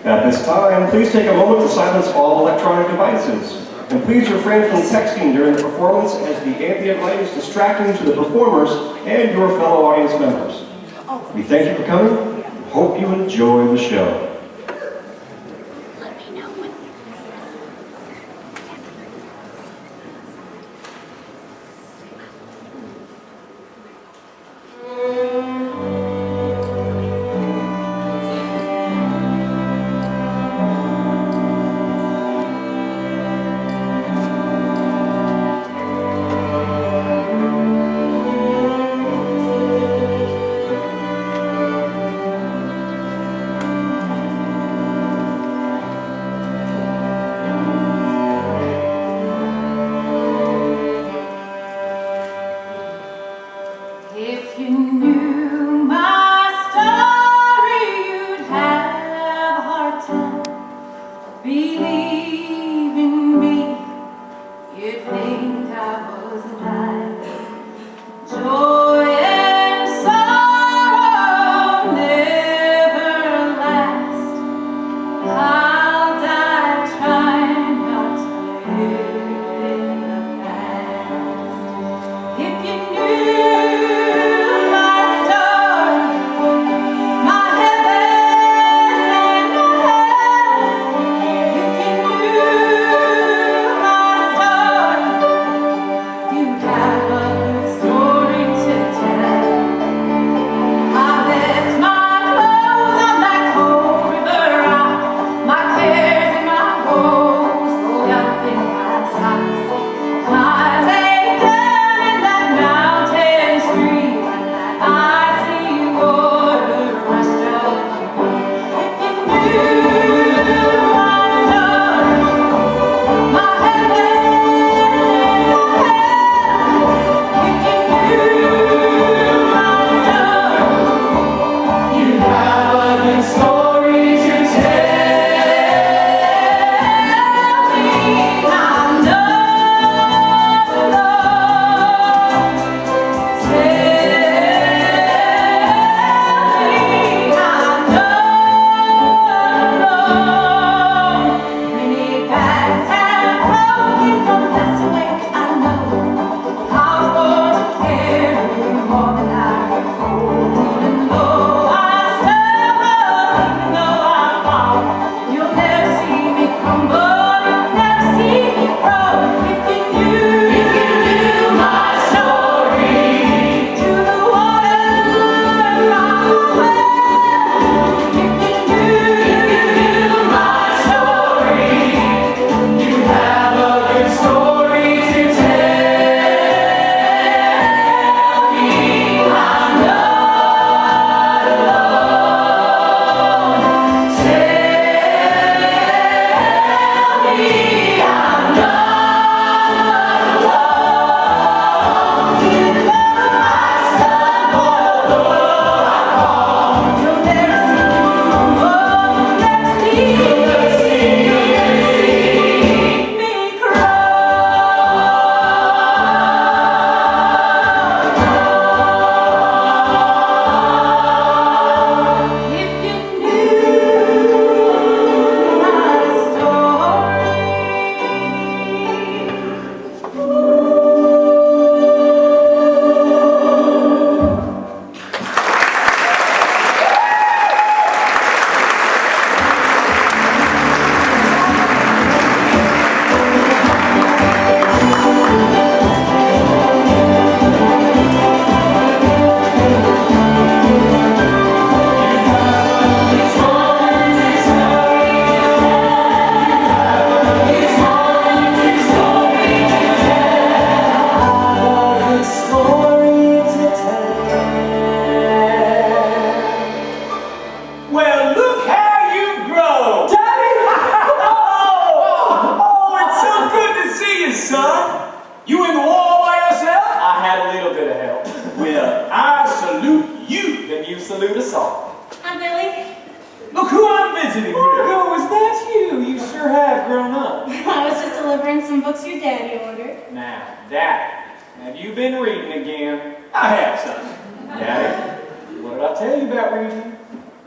At this time, please take a moment to silence all electronic devices. And please refrain from texting during the performance as the ambient light is distracting to the performers and your fellow audience members. We thank you for coming. Hope you enjoy the show.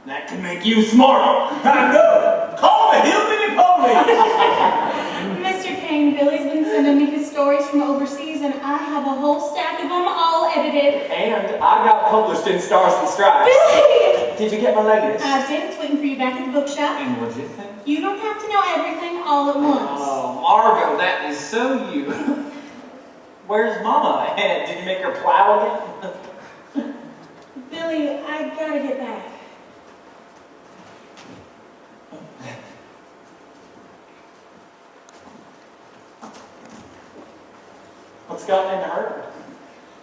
That can make you smart. I know. I got published in Stars and Stripes. Billy! Did you get my latest? I did. It's waiting for you back at the bookshop. And what did you think? You don't have to know everything all at once. Oh, Margot, that is so you. Where's Mama? Did you make her plow again? Billy, I gotta get back. What's gotten into her?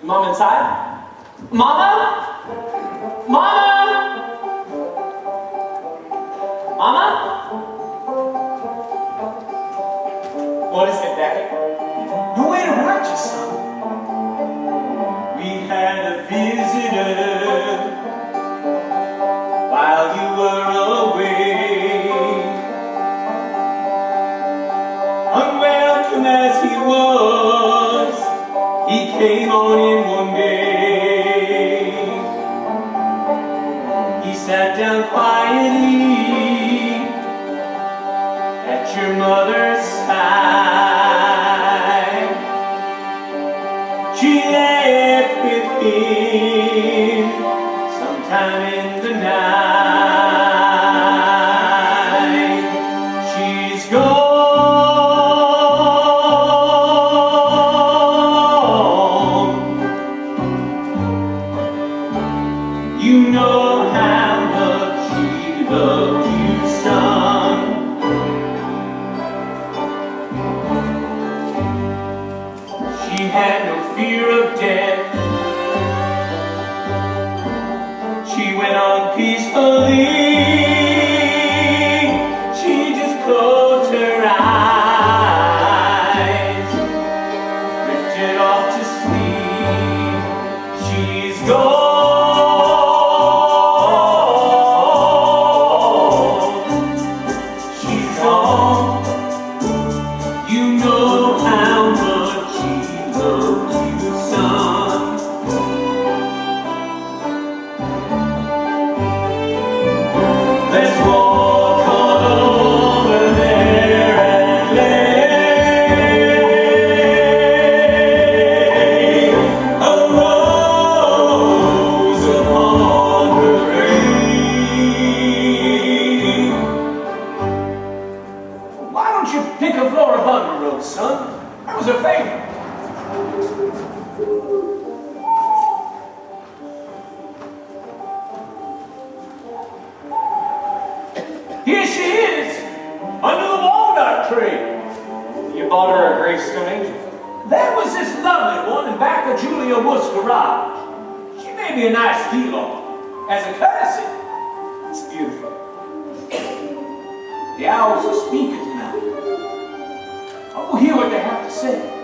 Mom inside? Mama? Mama? Mama? What is it, Daddy? No way to write you, son. We had a visitor while you were away. Unwelcome as he was, he came on in one day. He sat down quietly at your mother's side. She left with him sometime in the night. She's gone. You know how much she loved you, son. She had no fear of death. She went on peacefully. She just closed her eyes, drifted off to sleep. She's gone. Here she is, under the walnut tree. You bought her a gravestone angel? That was this lovely one in back of Julia Wood's garage. She made me a nice deal on it, as a courtesy. It's beautiful. The owls are speaking tonight. I'll hear what they have to say.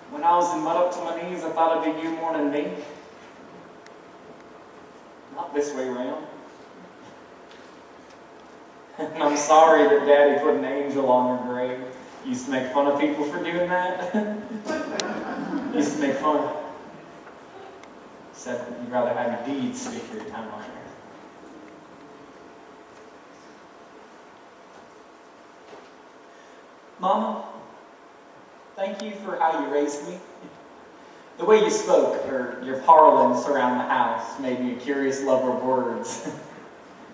When I was in mud up to my knees, I thought it'd be you more than me. Not this way round. And I'm sorry that Daddy put an angel on her grave. You used to make fun of people for doing that. Used to make fun. Said that you'd rather have your deeds speak for your time on earth. Mama, thank you for how you raised me. The way you spoke, or your parlance around the house, made me a curious lover of words.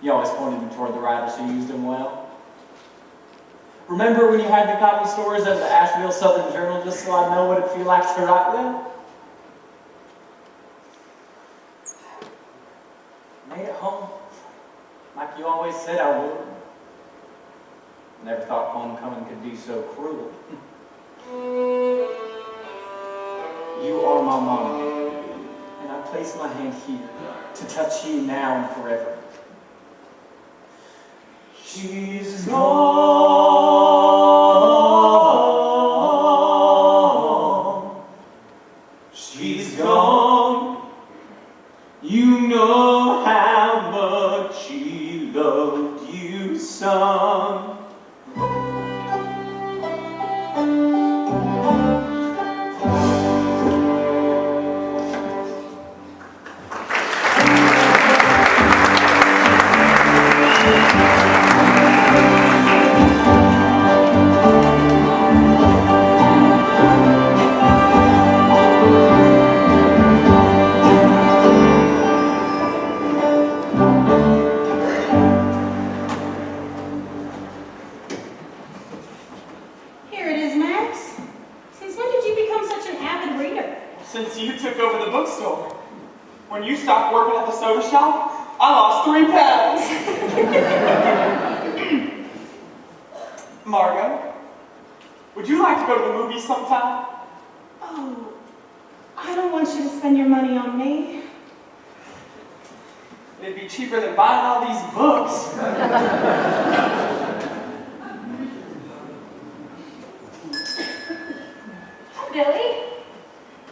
You always pointed them toward the writers who used them well. Remember when you had to copy stories of the Asheville Southern Journal just so I'd know what it'd feel like to write them? Made it home, like you always said I would. Never thought homecoming could be so cruel. You are my mama, and I place my hand here to touch you now and forever. She's gone. She's gone. You know how much she loved you, son. since you took over the bookstore. When you stopped working at the soda shop, I lost 3 pounds. Margot, would you like to go to the movies sometime? Oh, I don't want you to spend your money on me. It'd be cheaper than buying all these books. Hi, Billy.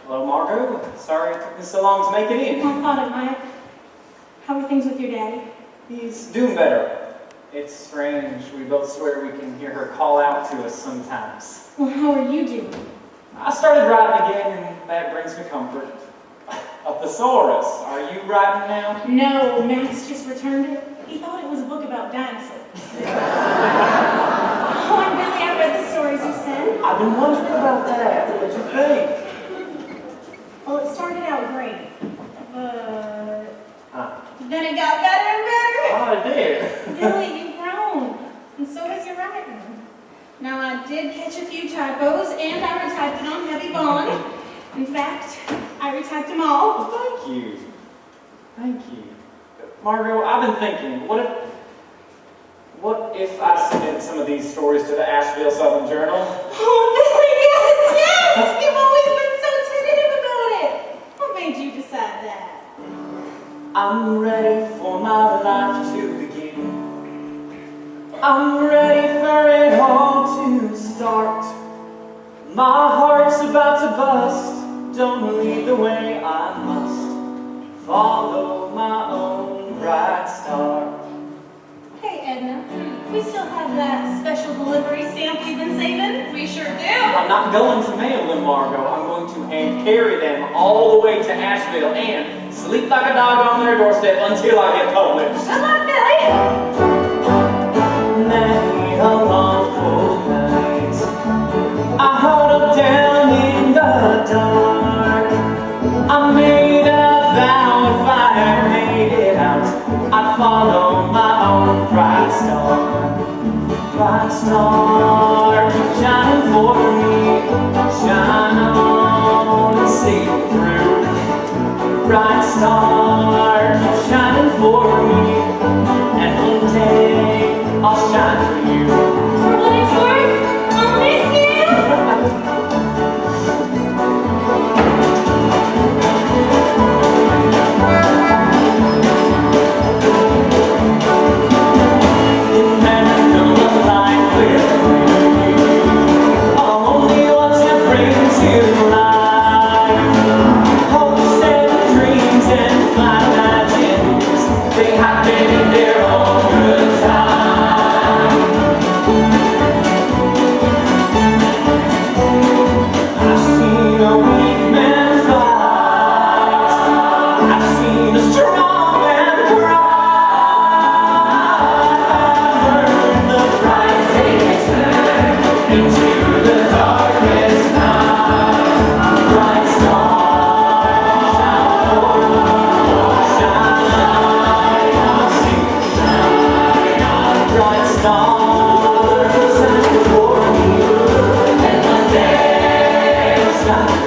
Hello, Margot. Sorry it took me so long to make it in. I thought it might. How are things with your daddy? He's doing better. It's strange. We both swear we can hear her call out to us sometimes. Well, how are you doing? I started writing again, and that brings me comfort. A thesaurus. Are you writing now? No, Max just returned it. He thought it was a book about dinosaurs. Oh, and Billy, I read the stories you sent. I've been wondering about that. What'd you think? Well, it started out great, but Huh. then it got better and better. Oh, I did. Billy, you've grown, and so has your writing. Now, I did catch a few typos, and I retyped it on heavy bond. In fact, I retyped them all. Thank you. Thank you. Margot, I've been thinking, what if I submit some of these stories to the Asheville Southern Journal? Oh, Billy, yes! You've always been so tentative about it. What made you decide that? I'm ready for my life to begin. I'm ready for it all to start. My heart's about to bust. Don't lead the way I must. Follow my own bright star. Hey, Edna, we still have that special delivery stamp we've been saving? We sure do. I'm not going to mail them, Margot. I'm going to hand carry them all the way to Asheville and sleep like a dog on their doorstep until I get published. Good luck, Billy. Many a long cold night I huddled down in the dark. I made a vow if I ever made it out, I'd follow my own bright star. Bright star, keep shining for me. Shine on and see it through. Bright star, keep shining for me. And one day I'll shine for you. For what it's worth, I'll miss you. You never know what life will bring. Only what you bring to life. Hopes and dreams and fine imagines, they happen in their own good time. I've seen a weak man fight. I've seen a strong man cry. The bright days turn into the darkest night. Bright star, shine for me, shine on, see, shine on. Bright star, shine for me, and one day I'll shine for you.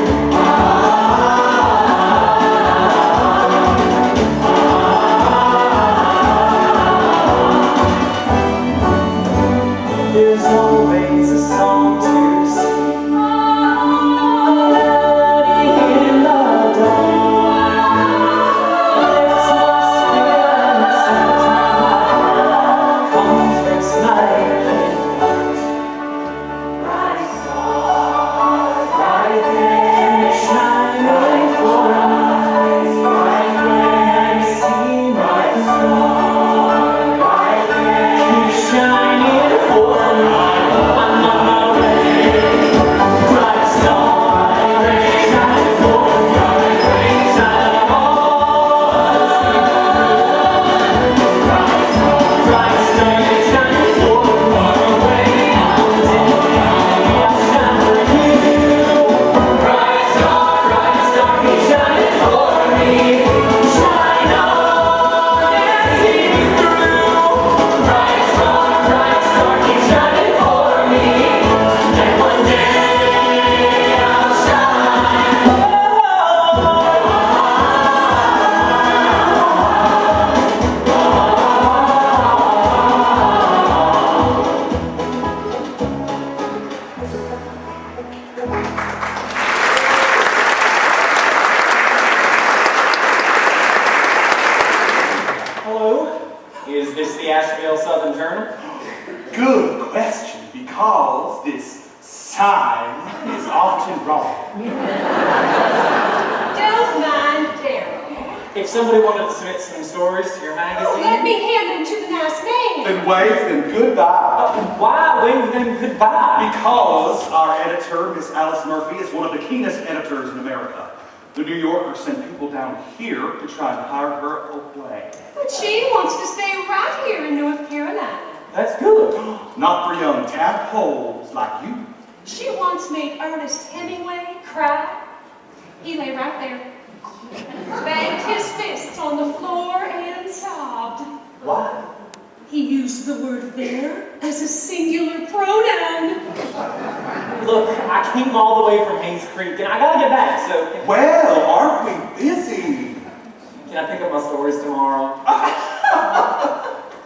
There's always a song to sing, a melody in the dawn. Lifts my spirits sometime my heart comforts my midnight. Bright star, bright day, the Asheville Southern Journal? Good question, because this sign is often wrong. Don't mind Daryl. If somebody wanted to submit some stories to your Oh, magazine... let me hand them to the nice man. Then wave them goodbye. Why wave them goodbye? Because our editor, Miss Alice Murphy, is one of the keenest editors in America. The New Yorker sent people down here to try and hire her away. But she wants to stay right here in North Carolina. That's good. Not for young tadpoles like you. She once made Ernest Hemingway cry. He lay right there, banged his fists on the floor and sobbed. Why? He used the word there as a singular pronoun. Look, I came all the way from Haynes Creek, and I gotta get back, so... Well, aren't we busy? Can I pick up my stories tomorrow?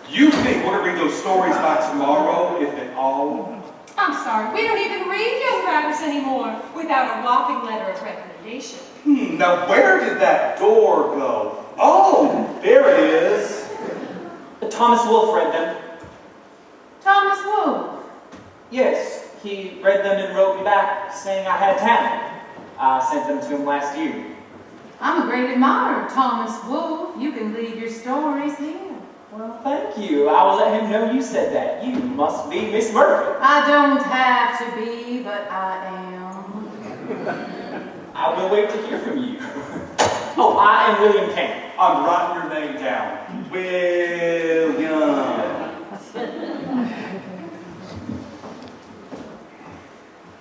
You think we're going to read those stories by tomorrow, if at all? I'm sorry, we don't even read young writers anymore without a whopping letter of recommendation. Now where did that door go? Oh, there it is. Thomas Wolfe read them. Thomas Wolfe. Yes, he read them and wrote me back saying I had talent. I sent them to him last year. I'm a great admirer of Thomas Wolfe. You can leave your stories here. Well, thank you. I will let him know you said that. You must be Miss Murphy. I don't have to be, but I am. I will wait to hear from you. Oh, I am William Kane. I'm writing your name down. William.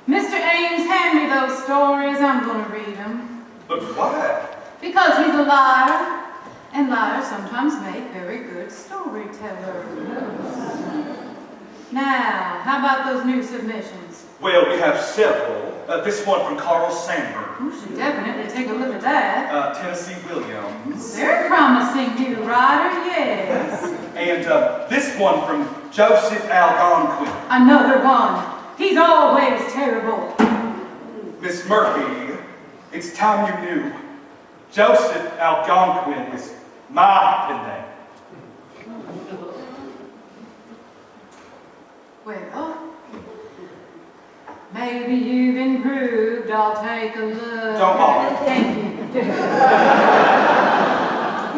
Mr. Ames, hand me those stories. I'm going to read them. But why? Because he's a liar, and liars sometimes make very good storytellers. Now, how about those new submissions? Well, we have several. This one from Carl Sandberg. You should definitely take a look at that. Tennessee Williams. Very promising new writer, yes. And this one from Joseph Algonquin. Another one. He's always terrible. Miss Murphy, it's time you knew. Joseph Algonquin is my pen name. Well, maybe you've improved. I'll take a look. Don't bother. Thank you.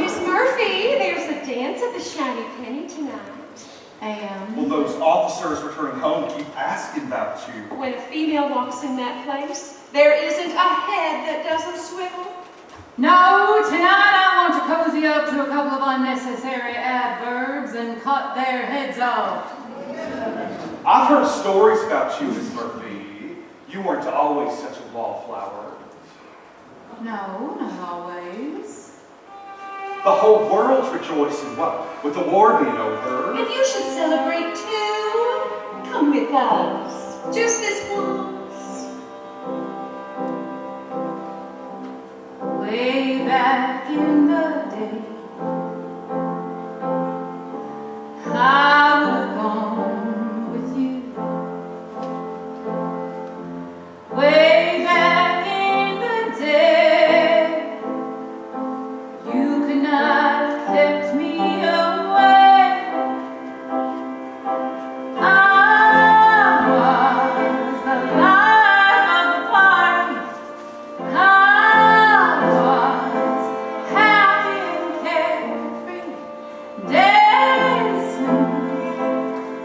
Miss Murphy, there's a dance at the Shiny Penny tonight. And Well, those officers returning home keep asking about you. When a female walks in that place, there isn't a head that doesn't swivel. no, tonight I want to cozy up to a couple of unnecessary adverbs and cut their heads off. I've heard stories about you, Miss Murphy. You weren't always such a wallflower. No, not always. The whole world's rejoicing, what, with the war being over. And you should celebrate too. Come with us. Just this once. Way back in the day, I would have gone with you. Way back in the day, you could not have kept me away. I was the life of the party. I was happy and carefree, dancing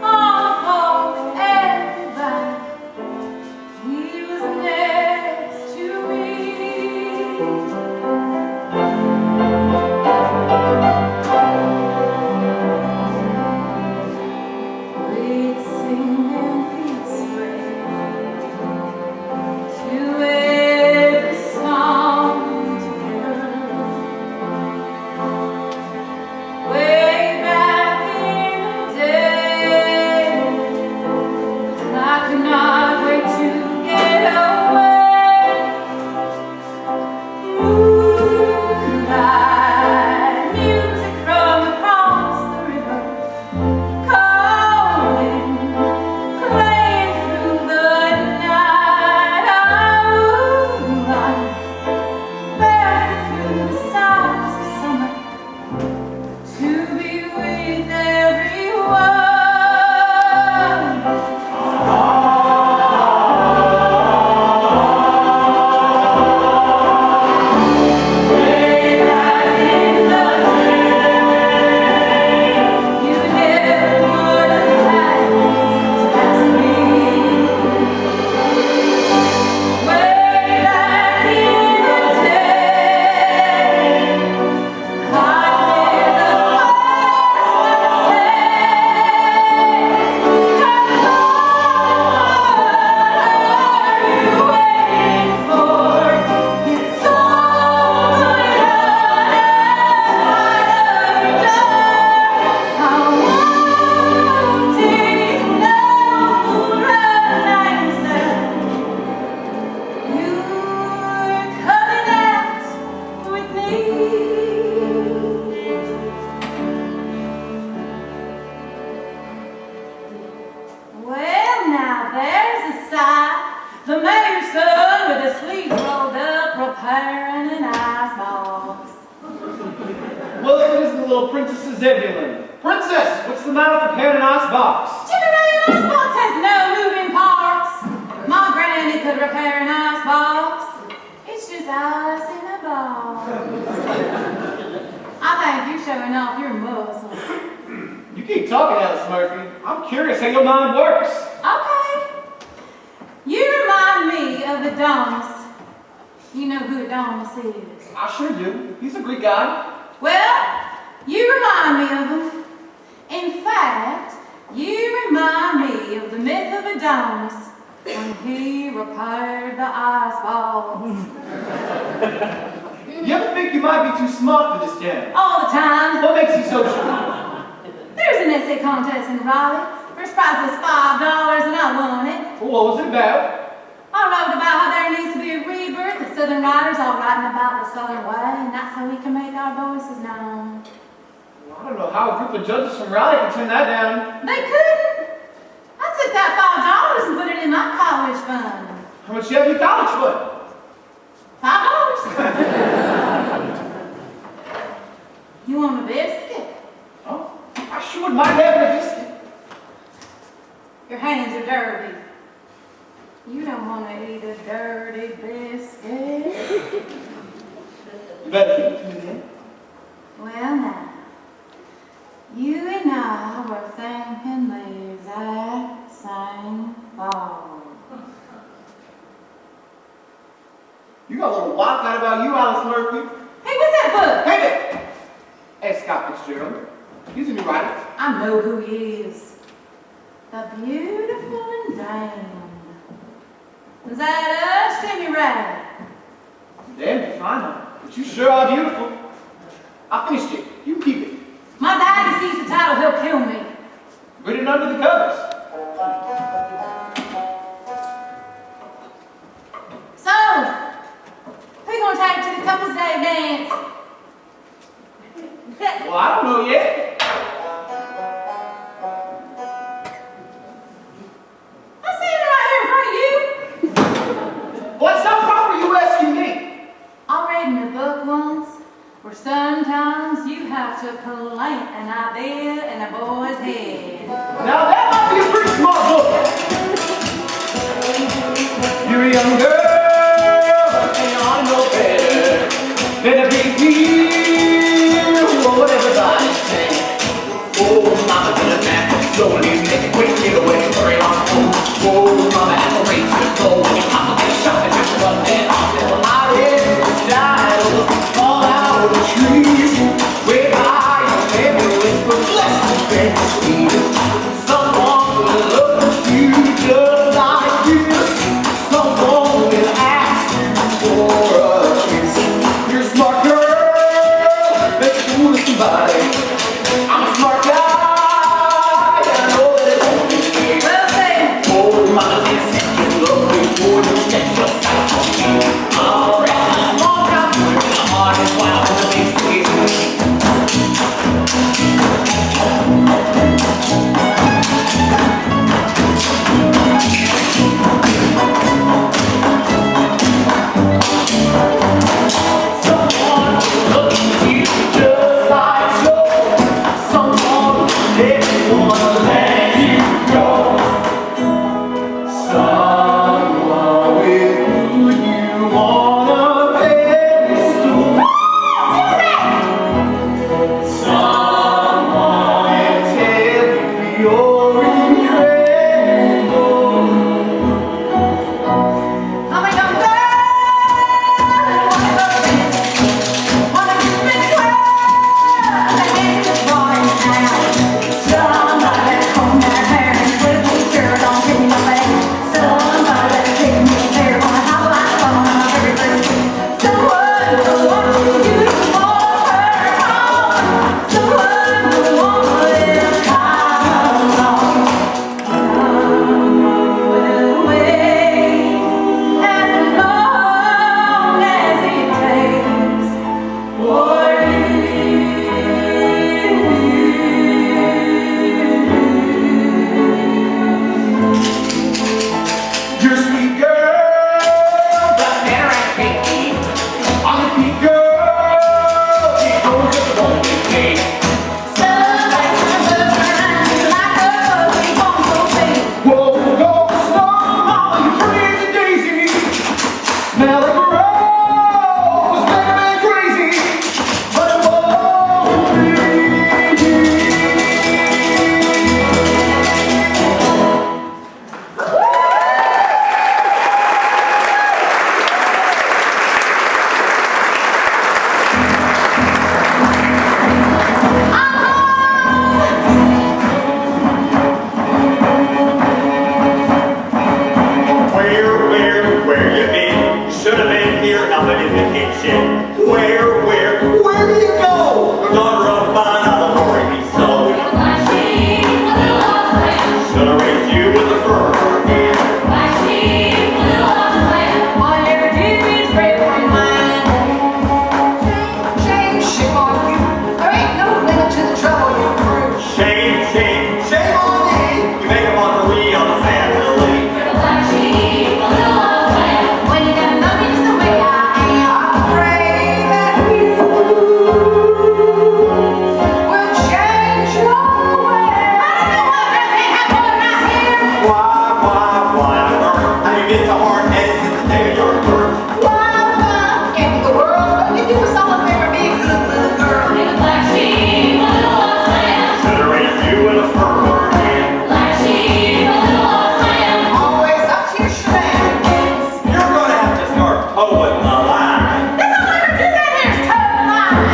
all for everybody. He was next to me. We'd sing and we'd sway to every song together. Way back in the day, I could not wait to get away. repairing an icebox. Well, it isn't the little Princess Zebulon. Princess, what's the matter with repairing an icebox? An icebox has no moving parts. My granny could repair an icebox. It's just ice in a box. I think you're showing off your muscles. You keep talking, Alice Murphy. I'm curious how your mind works. Okay. You remind me of Adonis. You know who Adonis is? I sure do. He's a Greek god. Well, you remind me of him. In fact, you remind me of the myth of Adonis when he repaired the icebox. You ever think you might be too smart for this game? All the time. What makes you so sure? There's an essay contest in Raleigh. First prize was $5 and I won it. Well, what was it about? I wrote about how there needs to be a rebirth of Southern writers all writing about the Southern way, and that's how we can make our voices known. Well, I don't know how a group of judges from Raleigh can turn that down. They couldn't. I took that $5 and put it in my college fund. How much you have in your college fund? $5. You want a biscuit? Oh, I sure wouldn't mind having a biscuit. Your hands are dirty. You don't want to eat a dirty biscuit. You better feed it to me then. Well now, you and I were thinking the exact same fall. You got a little wildcat about you, Alice Murphy. Hey, what's that book? Hey there! Hey, Scott Fitzgerald. He's a new writer. I know who he is. The beautiful and damned. Is that us, Timmy Ray? Damn, you fine, huh? But you sure are beautiful. I finished it. You keep it. My daddy sees the title, he'll kill me. Put it under the covers. So, who you gonna take to the couple's day dance? Well, I don't know yet. I'm standing right here in front of you. Well, it's not proper you asking me. I read in a book once where sometimes you have to plant an idea in a boy's head. Now, that might be a pretty smart book. You're a young girl, and you ought to know better than a big deal or what everybody says. Oh, mama, get a back slowly, make a quick getaway, hurry on home. Oh, mama, have a race to go. When you pop up and shop and just run that off. Well, I read the shadows fall out of the trees. Way by your baby whisper, bless the fantasy. Someone will look at you just like this. Someone will ask for a kiss. You're a smart girl, make a fool of somebody. I'm a smart guy, and I know that it won't be me. Well, say, Oh, mama, this is your love before you set your sights on me. Alright, I'm all down here, my heart is wild in the big city. the kitchen. Where do you go? The daughter of mine, I'll glory be so. Black sheep, little lost lamb. Should have raised you with a fur hand. Black sheep, little lost lamb. All I ever do is break my mind. Shame, shame on you. There ain't no limit to the trouble you brew. Shame on me. You make a mockery of the family. Black sheep, little lost lamb. When you never know me just the way I am. I pray that you will change your way. I don't know what that thing had put in my hair. Why on earth have you been so hard-headed since the day of your birth? Why in the world would you do us all a favor, be a good little girl? Black sheep, little lost lamb. Should have raised you with a fur hand. Black sheep, little lost lamb. Always up to your shenanigans. You're gonna have to start towing the line. That's all I ever do right here is toe the line.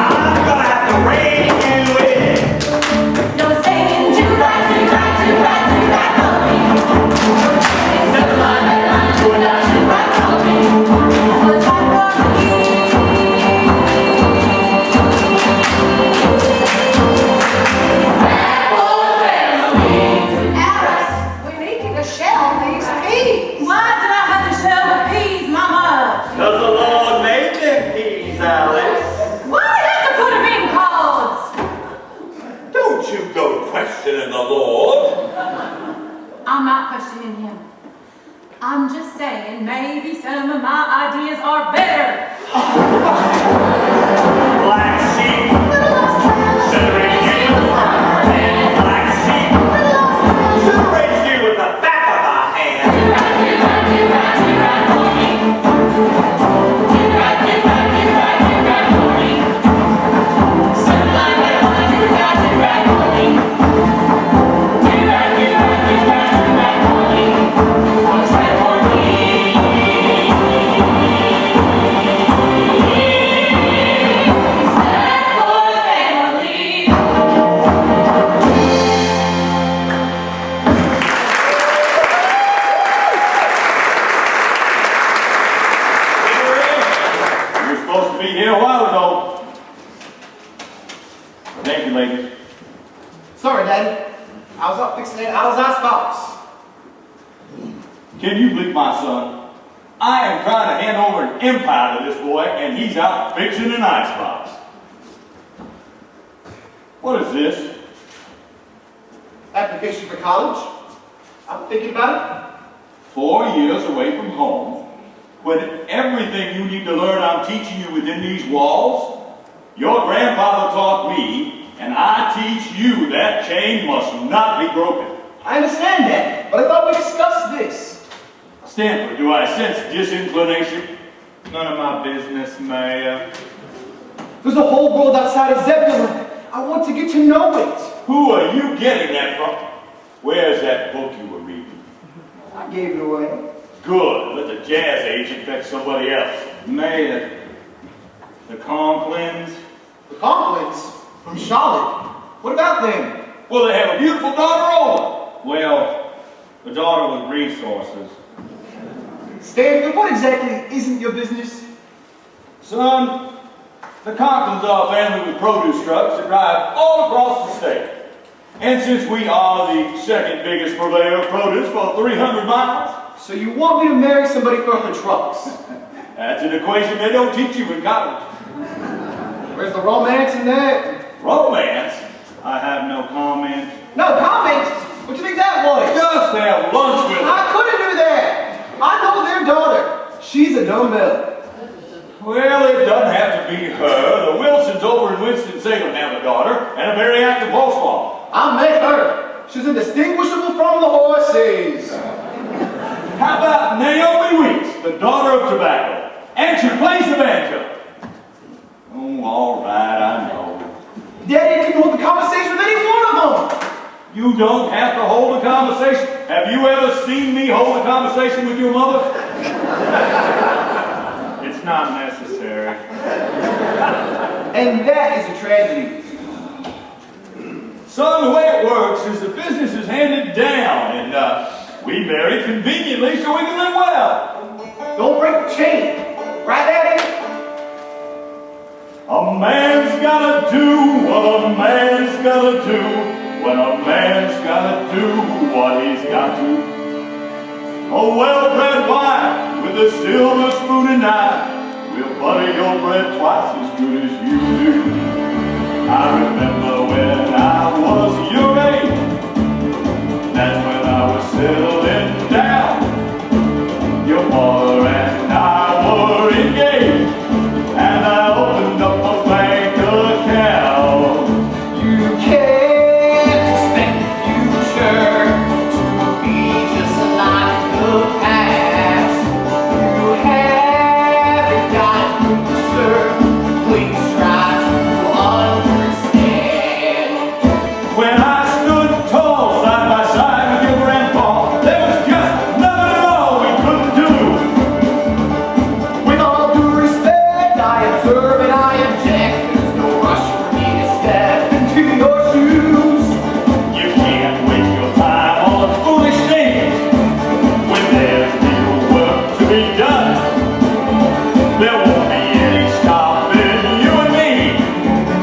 I'm gonna have to rein you in. Alice, we need you to shell these peas. Why did I have to shell the peas, Mama? 'Cause the Lord made them peas, Alice. Why do I have to put them in cards? Don't you go questioning the Lord. I'm not questioning him. I'm just saying maybe some of my ideas are better. Black sheep. Should have raised you with a fur hand. Black sheep. Should have raised you with the back of my hand. You're supposed to be here a while ago. Thank you, ladies. Sorry, Daddy. I was up fixing that Alice icebox. Can you believe my son? I am trying to hand over an empire to this boy, and he's out fixing an icebox. What is this? Application for college. I'm thinking about 4 years away from home, when everything you need to learn I'm teaching you within these walls. Your grandfather taught me, and I teach you that chain must not be broken. it. I understand that, but I thought we discussed this. Stanford, do I sense disinclination? None of my business, Mayor. There's a whole world outside of Zebulon. I want to get to know it. Who are you getting that from? Where's that book you were reading? I gave it away. Good. Let the jazz agent fetch somebody else. Mayor, the Conklins. The Conklins from Charlotte. What about them? Well, they have a beautiful daughter, Ola. Well, the daughter with resources. Stanford, what exactly isn't your business? Son, the Conklins are a family with produce trucks that drive all across the state. And since we are the second biggest purveyor of produce for 300 miles, So you want me to marry somebody for her trucks? that's an equation they don't teach you in college. Where's the romance in that? Romance? I have no comment. No comment? What do you think that was? Just have lunch with them. I couldn't do that. I know their daughter. She's a dumbbell. Well, it doesn't have to be her. The Wilsons over in Winston-Salem have a daughter and a very active horse farm. I met her. She's indistinguishable from the horses. How about Naomi Weeks, the daughter of tobacco? And she plays the banjo. Oh, all right, I know. Daddy can hold the conversation with any one of them. You don't have to hold a conversation. Have you ever seen me hold a conversation with your mother? It's not necessary. And that is a tragedy. Son, the way it works is the business is handed down, and we marry conveniently so we can live well. Don't break the chain. Right, Daddy? A man's gotta do what a man's gotta do when a man's gotta do what he's got to. A well-bred wife with a silver spoon and knife will butter your bread twice as good as you do. I remember when I was your age, that's when I was settling down. Your mother and I were engaged, and I opened up a bank account. You can't expect the future to be just like the past. You haven't got a future. Please try to understand. When I stood tall side by side with your grandpa, there was just nothing at all we couldn't do. With all due respect, I observe and I object. There's no rush for me to step into your shoes. You can't waste your time on foolish things when there's real work to be done. There won't be any stopping you and me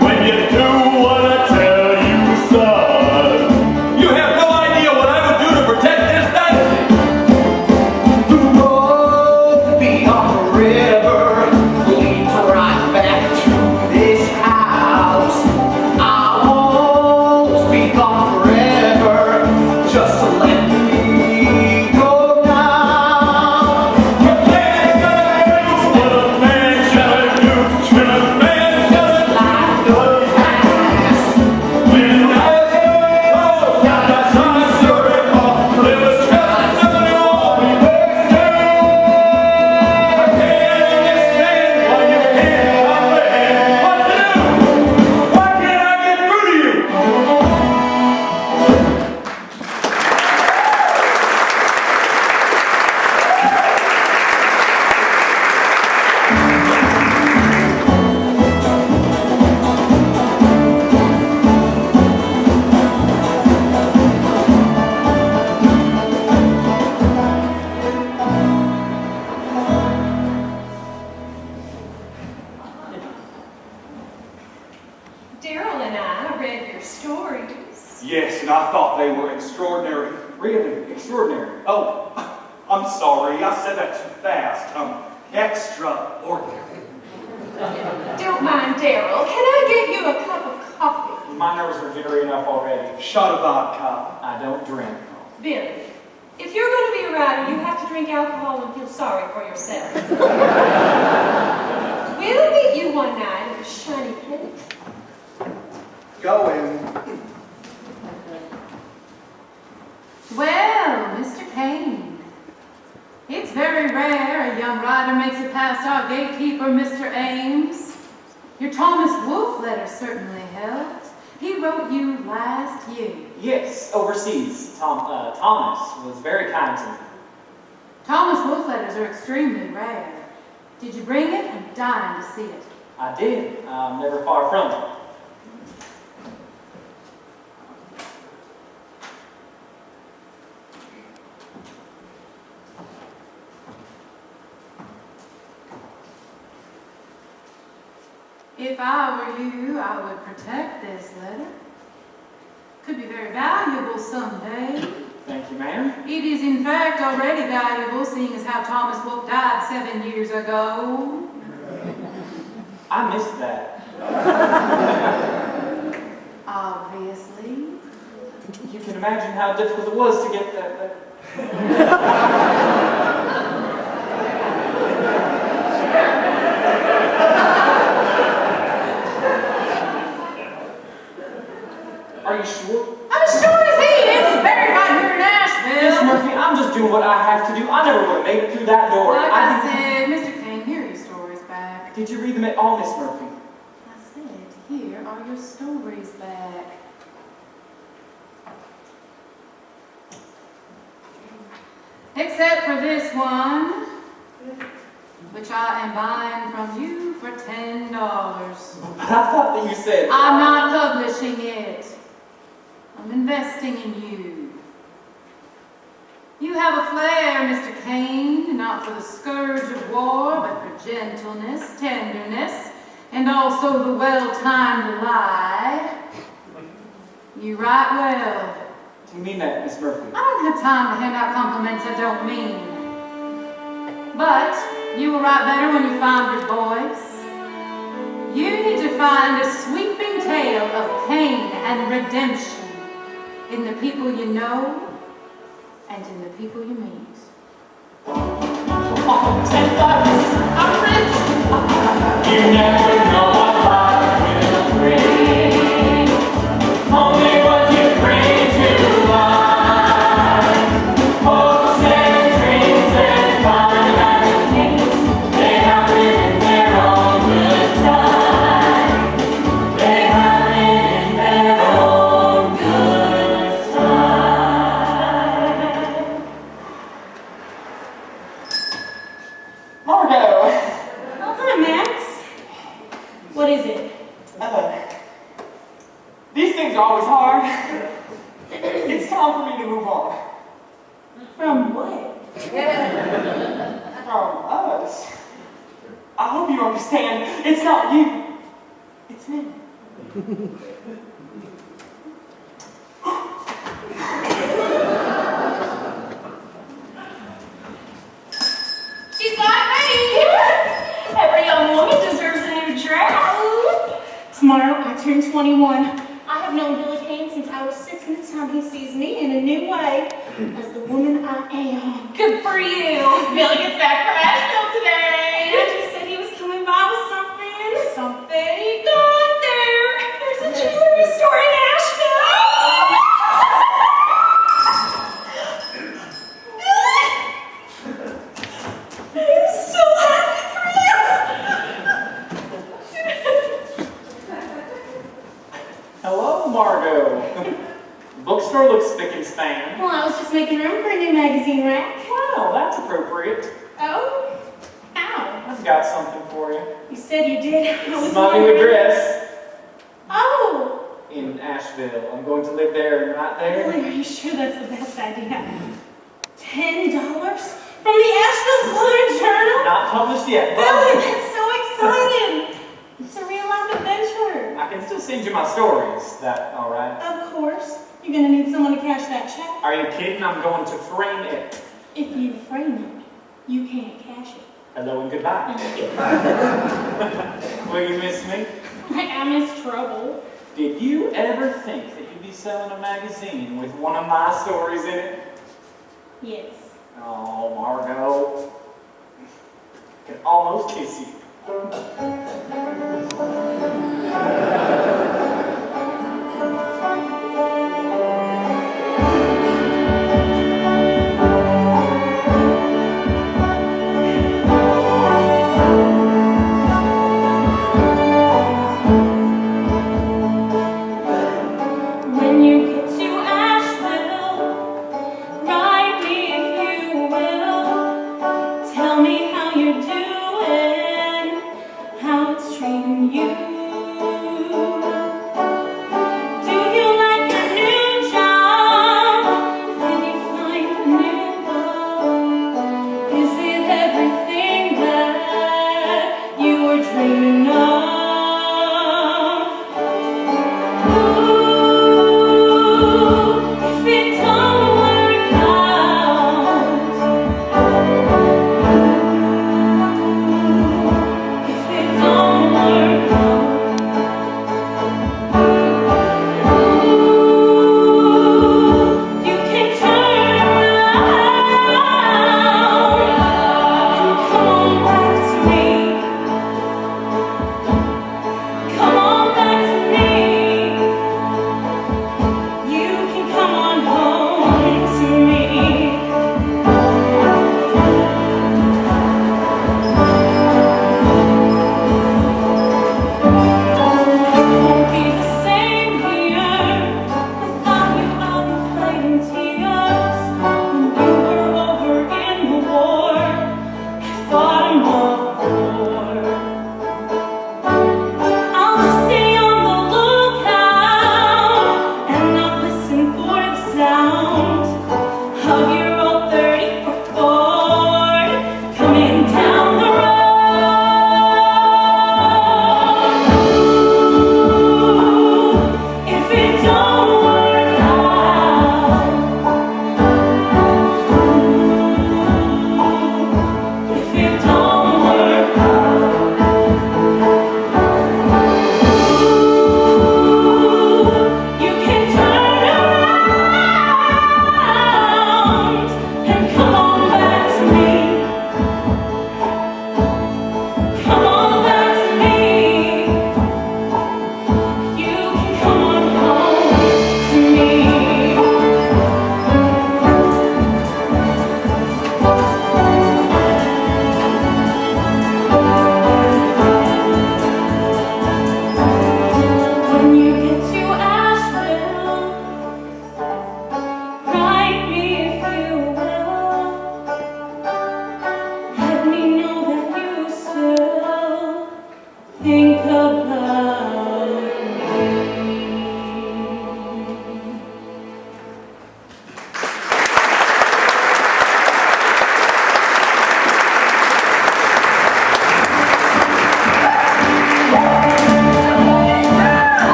when you do what I tell you, son. You have no idea what I would do to protect this dynasty. The road beyond the river leads right back to this house. I won't speak on forever, just to let me go now. A man's gotta do what a man's gotta do when a man's gotta do. Like the past, When I was got my son, your grandpa, there was just nothing at all we could do. I can't understand why you can't comprehend what to do. Why can't I get through to you? Daryl and I read your stories. Yes, and I thought they were extraordinary. Really extraordinary. Oh, I'm sorry, I said that too fast. Extraordinary. Don't mind Daryl. Can I get you a cup of coffee? My nerves are jittery enough already. Shot of vodka. I don't drink. Ben, if you're going to be a writer, you have to drink alcohol and feel sorry for yourself. We'll meet you one night at the Shiny Place. Going. Well, Mr. Kane, it's very rare a young writer makes it past our gatekeeper, Mr. Ames. Your Thomas Wolfe letter certainly helped. He wrote you last year. Yes, overseas. Thomas was very kind to me. Thomas Wolfe letters are extremely rare. Did you bring it? I'm dying to see it. I did. I'm never far from it. If I were you, I would protect this letter. Could be very valuable someday. Thank you, ma'am. It is in fact already valuable, seeing as how Thomas Wolfe died 7 years ago. I missed that. Obviously. You can imagine how difficult it was to get that. Are you sure? I'm as sure as he is. He's buried right here in Miss Nashville. Murphy, I'm just doing what I have to do. I never would have made it through that door. Like I said, Mr. Kane, here are your stories back. Did you read them at all, Miss Murphy? are your stories back? Except for this one, which I am buying from you for $10. But I thought that you said... I'm not publishing it. I'm investing in you. You have a flair, Mr. Kane, not for the scourge of war, but for gentleness, tenderness, and also the well-timed lie. You write well. Do you mean that, Miss Murphy? I don't have time to hand out compliments I don't mean. But you will write better when you find your voice. You need to find a sweeping tale of pain and redemption in the people you know and in the people you meet. Oh, $10! I'm rich! You never know what life will bring. Only what you bring to life. Hopes and dreams and fun happenings, they happen in their own good time. They happen in their own good time. Margot! Hi, Max. What is it? These things are always hard. It's time for me to move on. From what? From us. I hope you understand. It's not you. It's me. She's like me. Every young woman deserves a new dress. Tomorrow I turn 21. I have known Billy Kane since I was 6, and it's time he sees me in a new way as the woman I am. Good for you. Billy gets back from Asheville today. And he said he was coming by with something. Something he got there. There's a jewelry store in Asheville. I'm so happy for you. Hello, Margot. The bookstore looks spick and span. Well, I was just making room for a new magazine rack. Well, that's appropriate. Oh? Ow. I've got something for you. You said you did. I was It's my new wondering. address Oh! in Asheville. I'm going to live there and right there. Really, are you sure that's the best idea? $10? From the Asheville Southern Journal? Not published yet, Billy, but that's so exciting! It's a real-life adventure. I can still send you my stories. Is that all right? Of course. You're gonna need someone to cash that check. Are you kidding? I'm going to frame it. If you frame it, you can't cash it. Hello and goodbye. Will you miss me? I miss trouble. Did you ever think that you'd be selling a magazine with one of my stories in it? Yes. Oh, Margot. I can almost kiss you. When you get to Asheville, write me if you will. Tell me how you're doing, how it's treating you.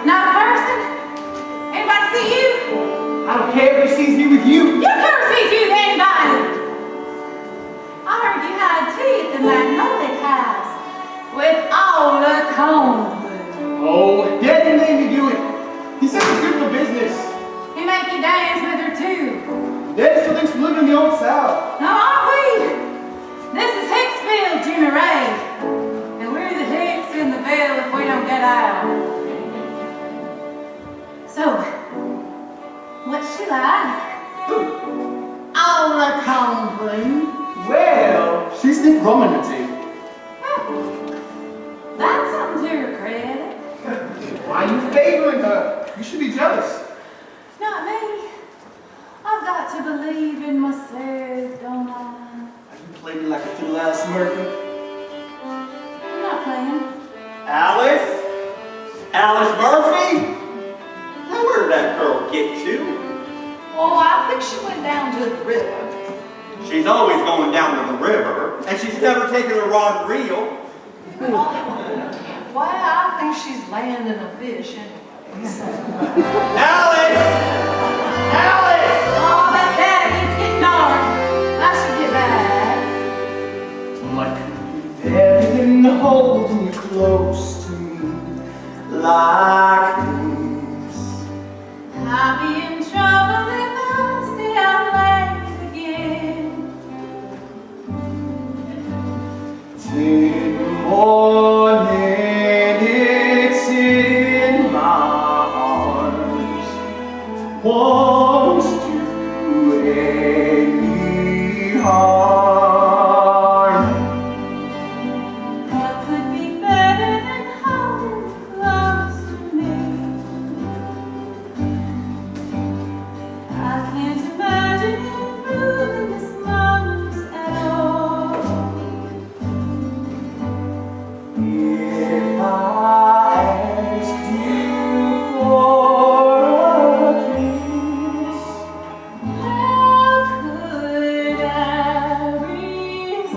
Not a person? Anybody see you? I don't care if he sees me with you. You never sees you with anybody. I heard you had tea at the Magnolia House with all the cornbread. Oh, Daddy made me do it. He said it's good for business. He make you dance with her too. Daddy still thinks we're living in the old South. Now aren't we? This is Hicksville, Jimmy Ray. And we're the Hicks in the Ville if we don't get out. So, what's she like? All the cornbread. Well, she's Nick Romanity. That's something to her credit. Why are you favoring her? You should be jealous. Not me. I've got to believe in myself, don't I? You play me like a fiddle, Alice Murphy. I'm not playing. Alice? Alice Murphy? Now where did that girl get to? Oh, I think she went down to the river. She's always going down to the river, and she's never taken a rod and reel. Well, I think she's landing a fish anyways. Alice! Alice! Oh, that's Daddy. It's getting dark. I should get back. Like everything holding you close to me like this. I'll be in trouble if I stay out late again. Till the morning, it's in my arms. Won't do any harm. What could be better than holding close to me? I can't imagine improving this moment at all. If I asked you for a kiss, How could I resist?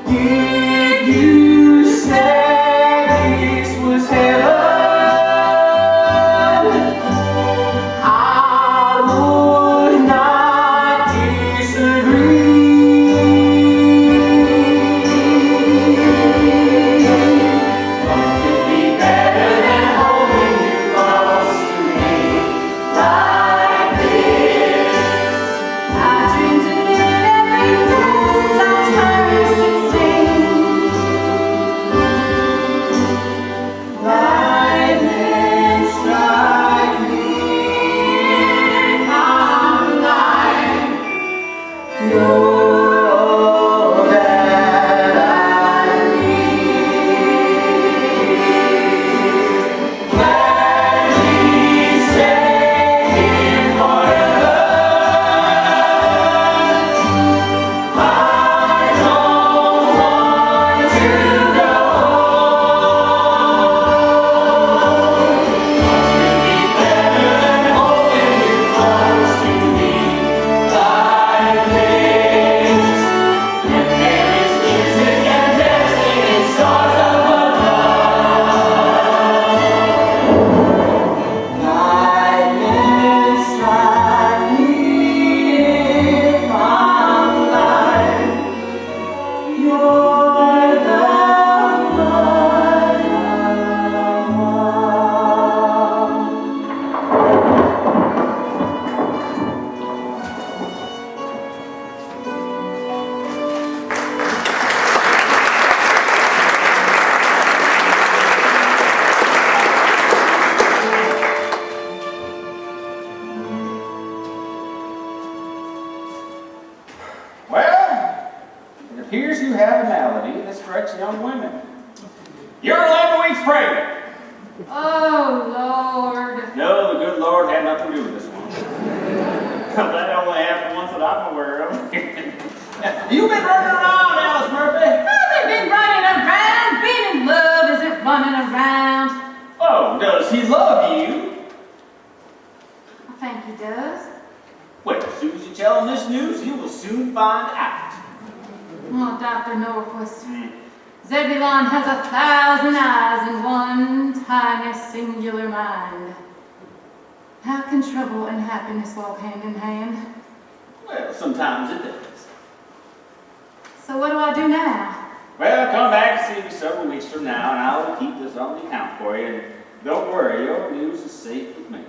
if you said this was heaven, I would not disagree. What could be better than holding you close to me like this? I dreamed of it every day since I turned 16. Lightning strike me if I'm lying. You're all that I need. Let me stay here forever. I don't want to go home. Be better than holding you close to me like this. And there is music and dancing and stars up above. Lightning strike me if I'm lying. You're the one I want. Well, it appears you have a malady that strikes young women. You're 11 weeks pregnant. Oh, Lord. No, the good Lord had nothing to do with this one. That only happened once that I'm aware of. You've been running around, Alice Murphy. I've been running around. he love you? I think he does. Well, as soon as you tell him this news, you will soon find out. Oh, Dr. Norquist. Zebulon has 1,000 eyes and one tiny singular mind. How can trouble and happiness walk hand in hand? Well, sometimes it does. So what do I do now? Well, come back and see me several weeks from now, and I will keep this on the account for you. And don't worry, your news is safe with me.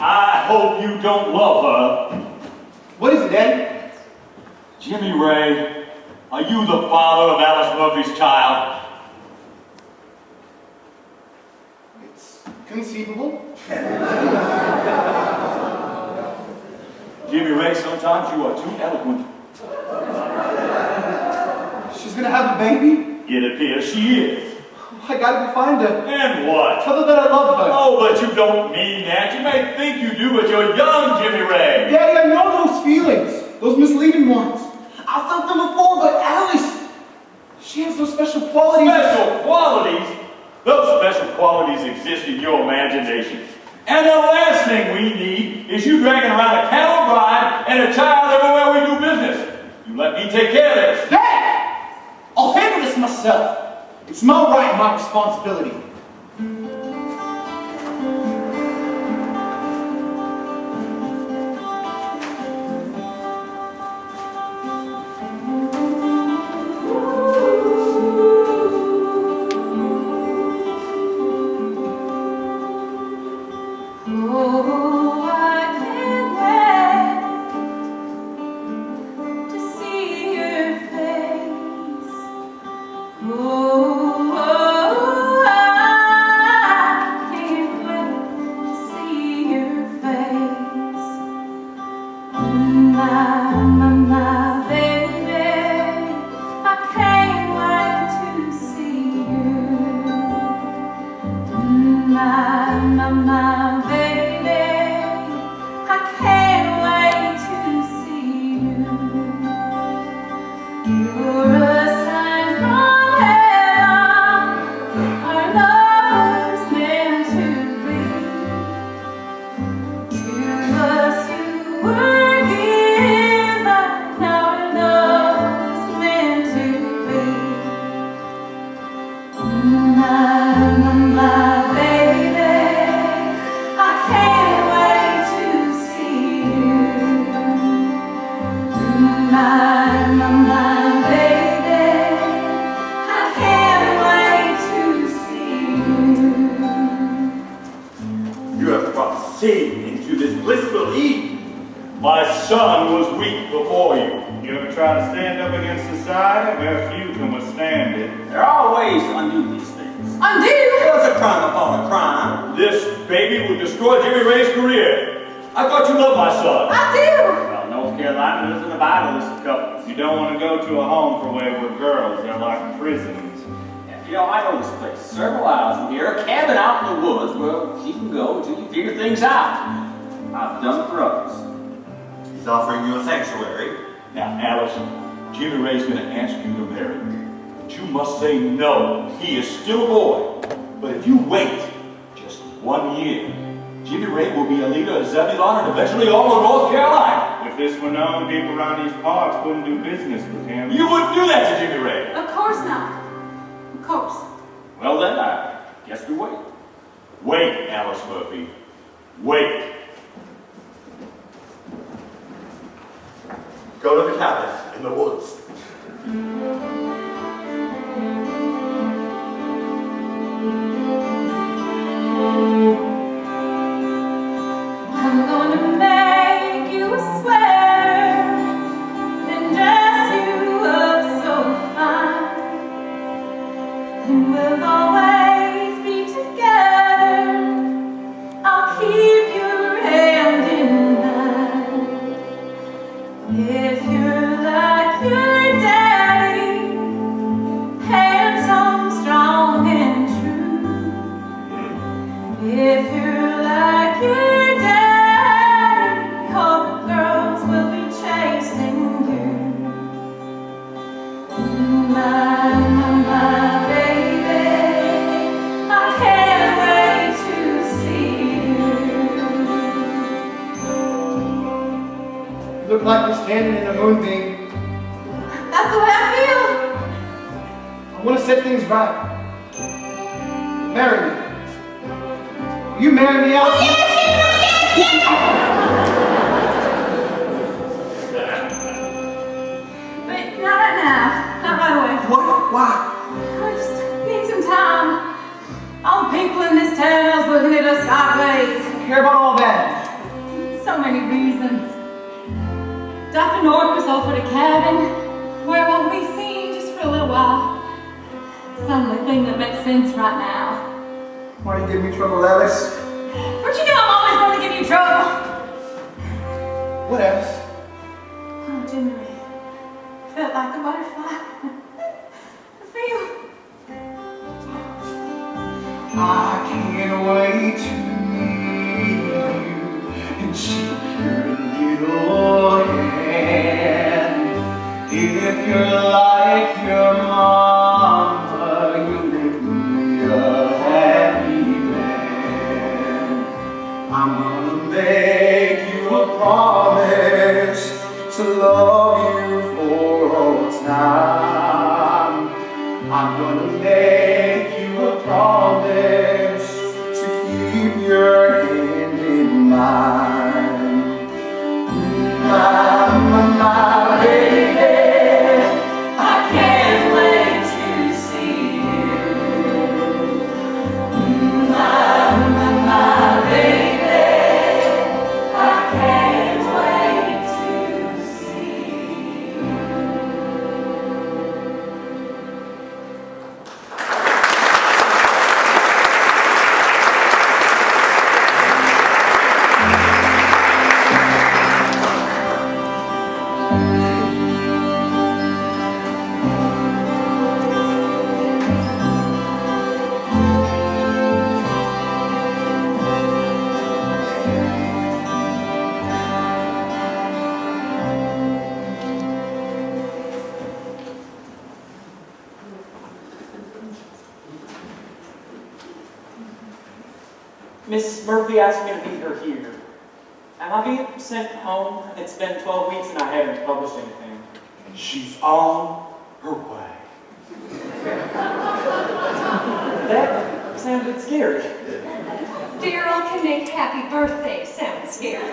I hope you don't love her. What is it, Daddy? Jimmy Ray, are you the father of Alice Murphy's child? It's conceivable. Jimmy Ray, sometimes you are too eloquent. She's gonna have a baby? It appears she is. I gotta go find her. And what? Tell her that I love her. Oh, but you don't mean that. You may think you do, but you're young, Jimmy Ray. Daddy, I know those feelings. Those misleading ones. I felt them before, but Alice, she has those special qualities. Special qualities? Those special qualities exist in your imagination. And the last thing we need is you dragging around a cattle bride and a child everywhere we do business. You let me take care of this. Dad! I'll handle this myself. It's my right, my responsibility. Eventually all of North Carolina. If this were known, people around these parts wouldn't do business with him. You wouldn't do that to Jimmy Ray. Of course not. Of course. Well then, I guess we wait. Wait, Alice Murphy. Wait. Go to the cabin in the woods. I'm gonna make you a sweater and dress you up so fine, and we'll always be together. I'll keep your hand in mine. If you're like you're standing in a moonbeam. That's the way I feel. I want to set things right. Marry me. Will you marry me, Alice? Yes. But not right now. Not right away. What? Why? I just need some time. All the people in this town is looking at us sideways. I don't care about all that. So many reasons. Dr. Norquist offered a cabin where I won't be seen just for a little while. It's the only thing that makes sense right now. Why do you give me trouble, Alice? But you know I'm always going to give you trouble. What else? Oh, Jimmy, felt like a butterfly. I feel. I can't wait to meet you and shake your little hand. If you're like your mama, you make me a happy man. I'm gonna make you a promise to love you for all time. I'm gonna make you a promise to keep your hand in mine. My baby, I can't wait to see you. My baby, I can't wait to see you. Miss Murphy asked me to meet her here. Am I being sent home? It's been 12 weeks and I haven't published anything. She's on her way. That sounded scary. Daryl can make happy birthday sound scary.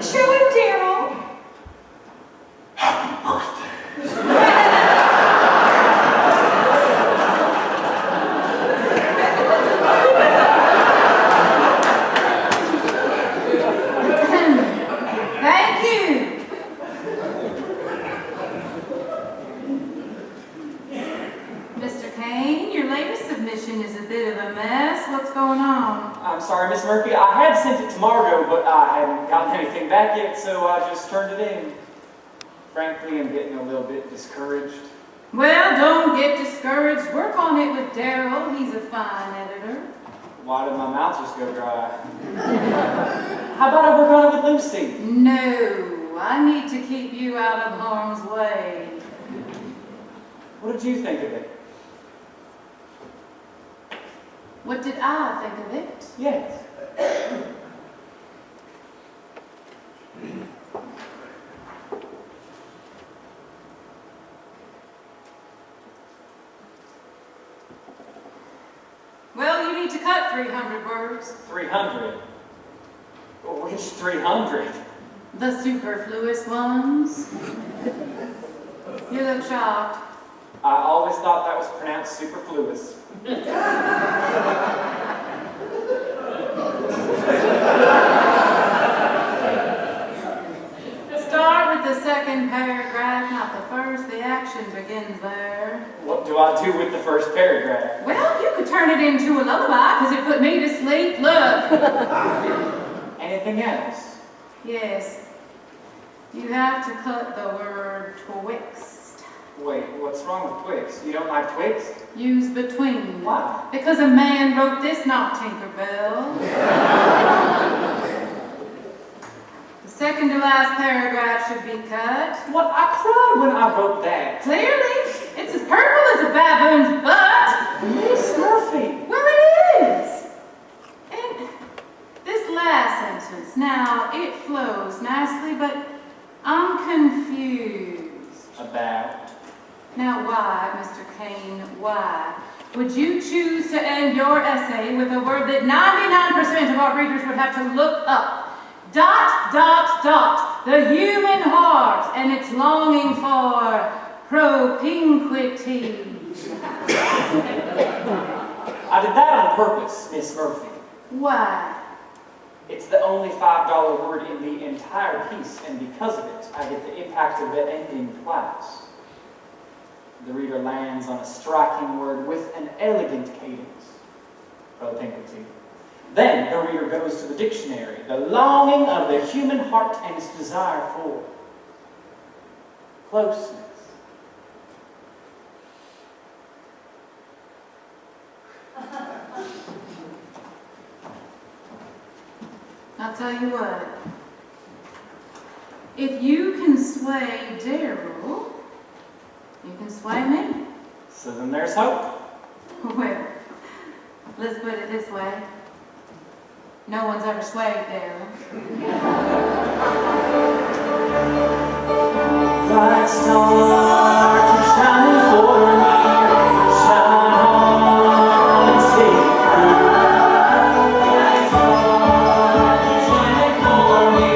Show him, Daryl. Happy birthday. Thank you. Mr. Kane, your latest submission is a bit of a mess. What's going on? I'm sorry, Miss Murphy. I had sent it to Margot, but I hadn't gotten anything back yet, so I just turned it in. Frankly, I'm getting a little bit discouraged. Well, don't get discouraged. Work on it with Daryl. He's a fine editor. Why did my mouth just go dry? How about I work on it with Lucy? No, I need to keep you out of harm's way. What did you think of it? What did I think of it? Yes. Well, you need to cut 300 words. 300. Which 300? The superfluous ones. You look shocked. I always thought that was pronounced superfluous. Start with the second paragraph, not the first. The action begins there. What do I do with the first paragraph? Well, you could turn it into a lullaby because it put me to sleep. Look. Anything else? Yes. You have to cut the word twixt. Wait, what's wrong with Twix? You don't like Twix? Use between. Why? Because a man wrote this, not Tinkerbell. The second to last paragraph should be cut. What? I cried when I wrote that. Clearly, it's as purple as a baboon's butt. Miss Murphy. Well, it is. And this last sentence, now, it flows nicely, but I'm confused. About. Now why, Mr. Kane, why would you choose to end your essay with a word that 99% of our readers would have to look up? Dot, dot, dot, the human heart and its longing for propinquity. I did that on purpose, Miss Murphy. Why? It's the only $5 word in the entire piece, and because of it, I get the impact of the ending twice. The reader lands on a striking word with an elegant cadence, propinquity. Then the reader goes to the dictionary, the longing of the human heart and its desire for closeness. I'll tell you what. If you can sway Daryl, you can sway me. So then there's hope. Well, let's put it this way. No one's ever swayed Daryl. Bright star, keep shining for me. Shine on and stay through. Bright star, keep shining for me.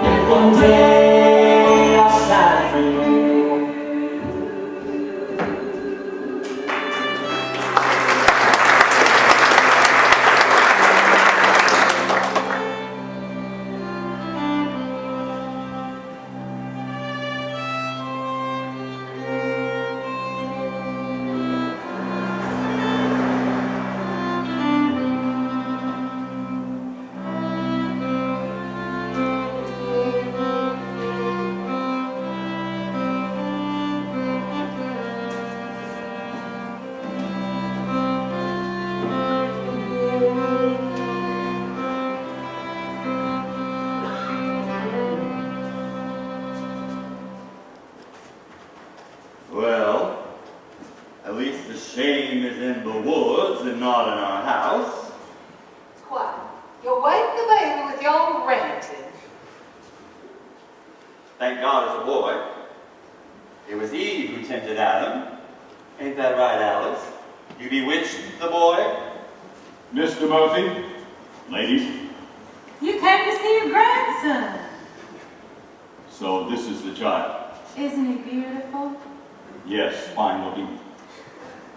And one day I'll shine for you. Well, at least the shame is in the woods and not in our house. It's quiet. You're waking the baby with your ranting. Thank God it's a boy. It was Eve who tempted Adam. Ain't that right, Alice? You bewitched the boy? Mr. Murphy, ladies, You came to see your grandson. so this is the child. Isn't he beautiful? Yes, fine looking.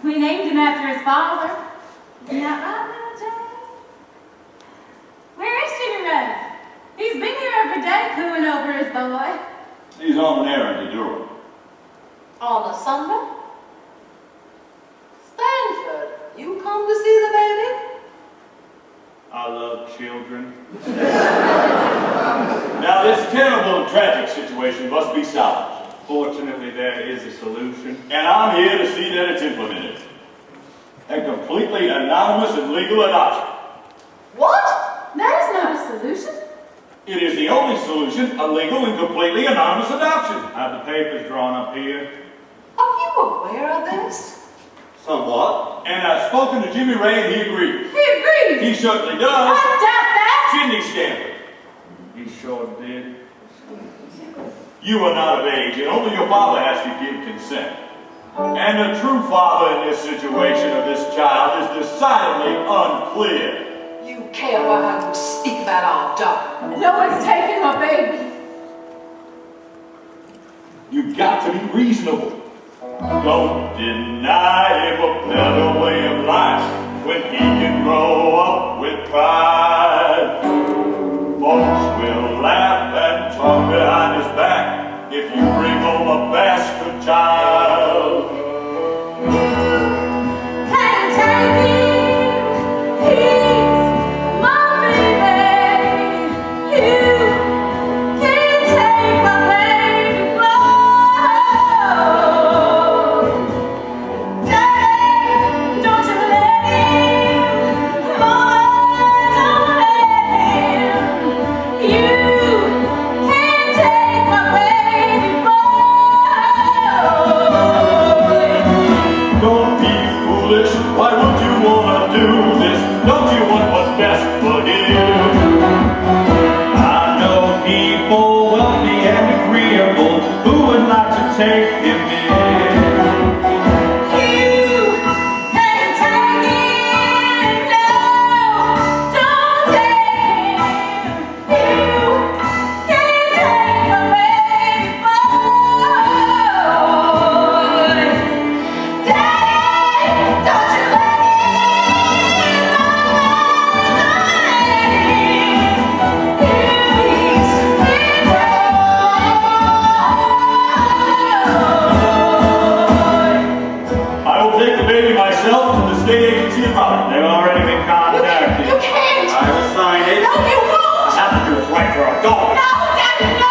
We named him after his father. Isn't that right, little Jane? Where is Jimmy Ray? He's been here every day cooing over his boy. He's on an errand to Durham. On a Sunday? Stanford, you come to see the baby? I love children. Now, this terrible and tragic situation must be salvaged. Fortunately, there is a solution, and I'm here to see that it's implemented. A completely anonymous and legal adoption. What? That is not a solution. It is the only solution, a legal and completely anonymous adoption. I have the papers drawn up here. Are you aware of this? Somewhat. And I've spoken to Jimmy Ray and he agrees. He agrees. He certainly I does. doubt that. Sydney Stanford. He sure did. You are not of age, and only your father has to give consent. And the true father in this situation of this child is decidedly unclear. You care for how you speak about our daughter. No one's taking my baby. You've got to be reasonable. Don't deny him a better way of life when he can grow up with pride. Folks will laugh and talk behind his back if you bring home a bastard child. Can't take him. He's my baby. You can't take my baby. Daddy, don't you let him. Mama, don't let him. You can't take my baby boy. Go. No, Daddy, no!